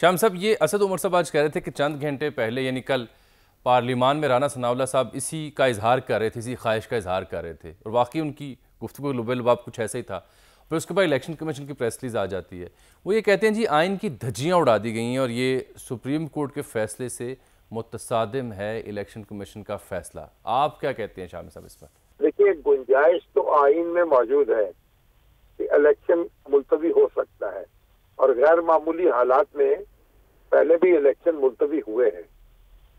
शाम साहब, ये असद उमर साहब आज कह रहे थे कि चंद घंटे पहले यानी कल पार्लियामान में राना सनाउल्लाह साहब इसी का इजहार कर रहे थे, इसी ख्वाहिश का इजहार कर रहे थे और वाकई उनकी गुफ्तगू लुबेलुबाब कुछ ऐसा ही था। फिर उसके बाद इलेक्शन कमीशन की प्रेस रिलीज आ जाती है। वो ये कहते हैं जी आइन की धज्जियाँ उड़ा दी गई हैं और ये सुप्रीम कोर्ट के फैसले से मुतसादिम है इलेक्शन कमीशन का फैसला। आप क्या कहते हैं शाम साहब इस पर? देखिए, गुंजाइश तो आइन में मौजूद है कि इलेक्शन मुलतवी हो सकता है और गैर मामूली हालात में पहले भी इलेक्शन मुलतवी हुए हैं।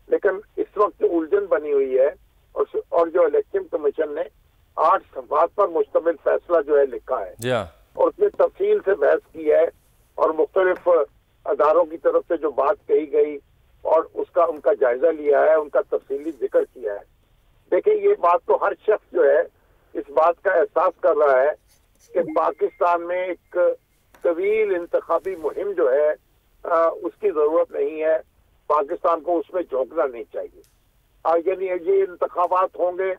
लेकिन इस वक्त जो उलझन बनी हुई है और जो इलेक्शन कमीशन ने 8 सफ़ात पर मुश्तमिल फैसला जो है लिखा है और उसमें तफसील से बहस की है और मुख्तलिफ अदारों की तरफ से जो बात कही गई और उसका उनका जायजा लिया है, उनका तफसीली जिक्र किया है। देखिए, ये बात तो हर शख्स जो है इस बात का एहसास कर रहा है कि पाकिस्तान में एक तवील इंतखाबी मुहिम जो है उसकी जरूरत नहीं है। पाकिस्तान को उसमें झोंकना नहीं चाहिए। यानी ये इंतखाबात होंगे,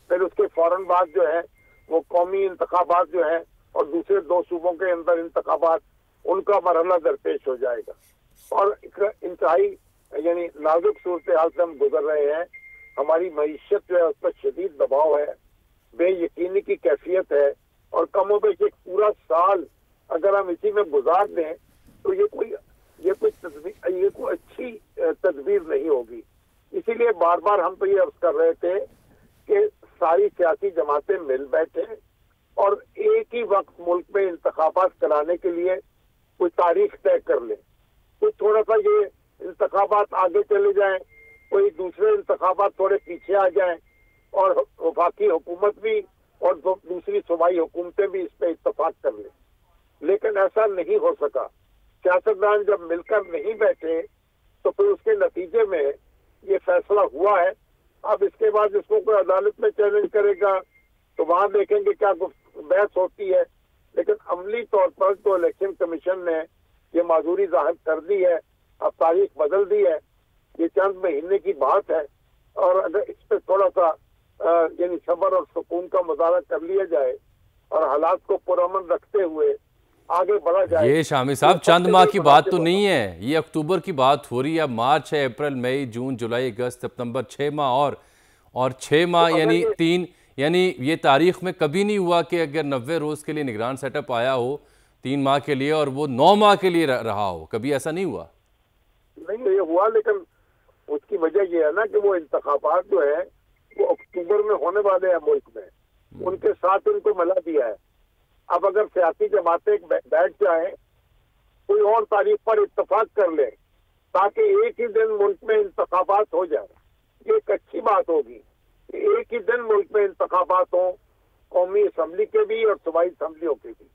फिर उसके फौरन बाद जो है वो कौमी इंतखाबात जो है और दूसरे 2 सूबों के अंदर इंतखाबात, उनका मरहला दरपेश हो जाएगा और इंतहाई यानी नाजुक सूरत हाल से हम गुजर रहे हैं। हमारी मईशत जो है उस पर शदीद दबाव है, बेयकीनी की कैफियत है और कमोबेश एक पूरा साल अगर हम इसी में गुजार दें तो ये कोई अच्छी तदबीर नहीं होगी। इसीलिए बार बार हम तो ये अर्ज कर रहे थे कि सारी सियासी जमातें मिल बैठे और एक ही वक्त मुल्क में इंतखाबात कराने के लिए कोई तारीख तय कर ले। तो थोड़ा सा ये इंतखाबात आगे चले जाएं, कोई दूसरे इंतखाबात थोड़े पीछे आ जाएं और वफाकी हुकूमत भी और दूसरी सूबाई हुकूमतें भी इस पे इत्तफाक कर लें। लेकिन ऐसा नहीं हो सका। सियासतदान जब मिलकर नहीं बैठे तो फिर उसके नतीजे में ये फैसला हुआ है। अब इसके बाद इसको कोई अदालत में चैलेंज करेगा तो वहां देखेंगे क्या बहस होती है। लेकिन अमली तौर पर तो इलेक्शन कमीशन ने ये माजूरी जाहिर कर दी है, अब तारीख बदल दी है। ये चंद महीने की बात है और अगर इस पर थोड़ा सा यानी सब्र और सुकून का मुजाहरा कर लिया जाए और हालात को पुरअमन रखते हुए आगे बढ़ा जाए। ये शामी साहब चंद माह की बात तो नहीं है, ये अक्टूबर की बात हो रही है। मार्च है, अप्रैल, मई, जून, जुलाई, अगस्त, सितंबर, 6 माह और 6 माह यानी 3, यानी ये तारीख में कभी नहीं हुआ कि अगर 90 रोज के लिए निगरान सेटअप आया हो 3 माह के लिए और वो 9 माह के लिए रहा हो, कभी ऐसा नहीं हुआ। नहीं, ये हुआ, लेकिन उसकी वजह ये है ना कि वो इंतखाबात जो है वो अक्टूबर में होने वाले हैं मुल्क में, उनके साथ उनको मिला दिया है। अब अगर सियासी जमातें बैठ जाएं, कोई और तारीख पर इत्तफाक कर ले ताकि एक ही दिन मुल्क में इंतखाबात हो जाए, ये एक अच्छी बात होगी। एक ही दिन मुल्क में इंतखाबात हो, कौमी असम्बली के भी और सूबाई असम्बलियों के भी।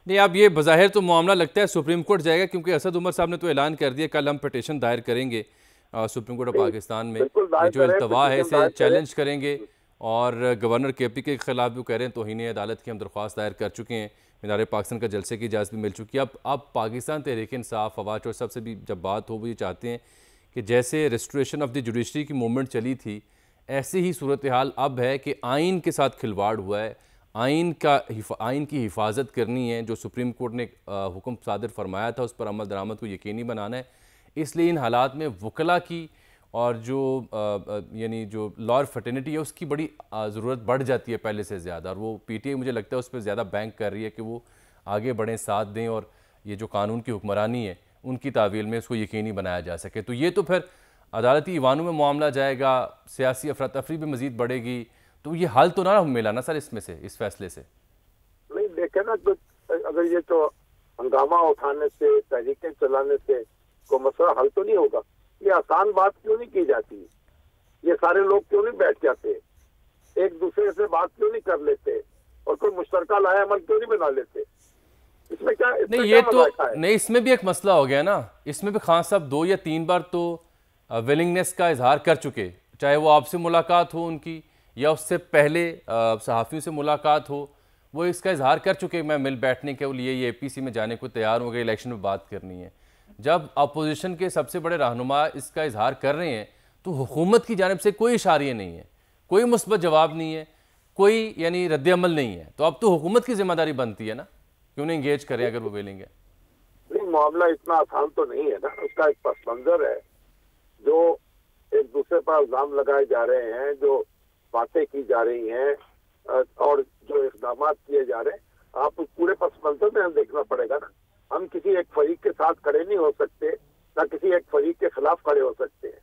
नहीं, अब ये बज़ाहिर तो मामला लगता है सुप्रीम कोर्ट जाएगा, क्योंकि असद उमर साहब ने तो ऐलान कर दिया कल हम पिटीशन दायर करेंगे सुप्रीम कोर्ट ऑफ पाकिस्तान में। ये जो इल्तवा है इसे चैलेंज करेंगे और गवर्नर केपी के खिलाफ भी कह रहे हैं तौहीन अदालत की हम दरख्वास्त दायर कर चुके हैं। मीनार पाकिस्तान का जलसे की इजाज़त भी मिल चुकी है। अब पाकिस्तान तहरीक इंसाफ, फवाद चौधरी साहब से भी जब बात हो, वो ये चाहते हैं कि जैसे रेस्टोरेशन ऑफ द जुडिशरी की मूवमेंट चली थी, ऐसी ही सूरत हाल अब है कि आइन के साथ खिलवाड़ हुआ है। आइन की हिफाजत करनी है, जो सुप्रीम कोर्ट ने हुक्म सादिर फरमाया था उस पर अमल दरामद को यकीनी बनाना है। इसलिए इन हालात में वकला की और जो यानी जो लॉयर फर्टर्निटी है उसकी बड़ी ज़रूरत बढ़ जाती है पहले से ज़्यादा, और वो पीटीआई मुझे लगता है उस पर ज़्यादा बैंक कर रही है कि वो आगे बढ़ें, साथ दें और ये जो कानून की हुक्मरानी है उनकी तावील में उसको यकीनी बनाया जा सके। तो ये तो फिर अदालती ईवानों में मामला जाएगा, सियासी अफरा तफरी भी मज़ीद बढ़ेगी। तो ये हल तो ना मिला ना सर इसमें से, इस फैसले से? नहीं, देखे ना, तो अगर ये तो हंगामा उठाने से, तहरीकें चलाने से कोई मसला हल तो नहीं होगा। ये आसान बात क्यों नहीं की जाती? ये सारे लोग क्यों नहीं बैठ जाते, एक दूसरे से बात क्यों नहीं कर लेते और कोई मुश्तरका लाया अमल क्यों नहीं बना लेते? इसमें क्या नहीं, ये तो नहीं, इसमें भी एक मसला हो गया ना। इसमें भी खान साहब 2 या 3 बार तो विलिंगनेस का इजहार कर चुके, चाहे वो आपसे मुलाकात हो उनकी या उससे पहले सहाफ़ियों से मुलाकात हो, वो इसका इजहार कर चुके मैं मिल बैठने के लिए ये APC में जाने को तैयार हो गए, इलेक्शन में बात करनी है। जब अपोजिशन के सबसे बड़े रहनुमा इसका इजहार कर रहे हैं तो हुकूमत की जानिब से कोई इशारे नहीं है, कोई मुस्बत जवाब नहीं है, कोई यानी रद्द-ए-अमल नहीं है। तो अब तो हुकूमत की जिम्मेदारी बनती है ना, क्यों नहीं इंगेज करें अगर वो विलिंग है। मामला इतना आसान तो नहीं है ना, उसका एक पस मंजर है, जो एक दूसरे पर इल्जाम लगाए जा रहे हैं, जो बातें की जा रही हैं और जो इक़दाम किए जा रहे हैं, आप उस पूरे पस मंजर में हम देखना पड़ेगा ना। हम किसी एक फरीक के साथ खड़े नहीं हो सकते, ना किसी एक फरीक के खिलाफ खड़े हो सकते हैं।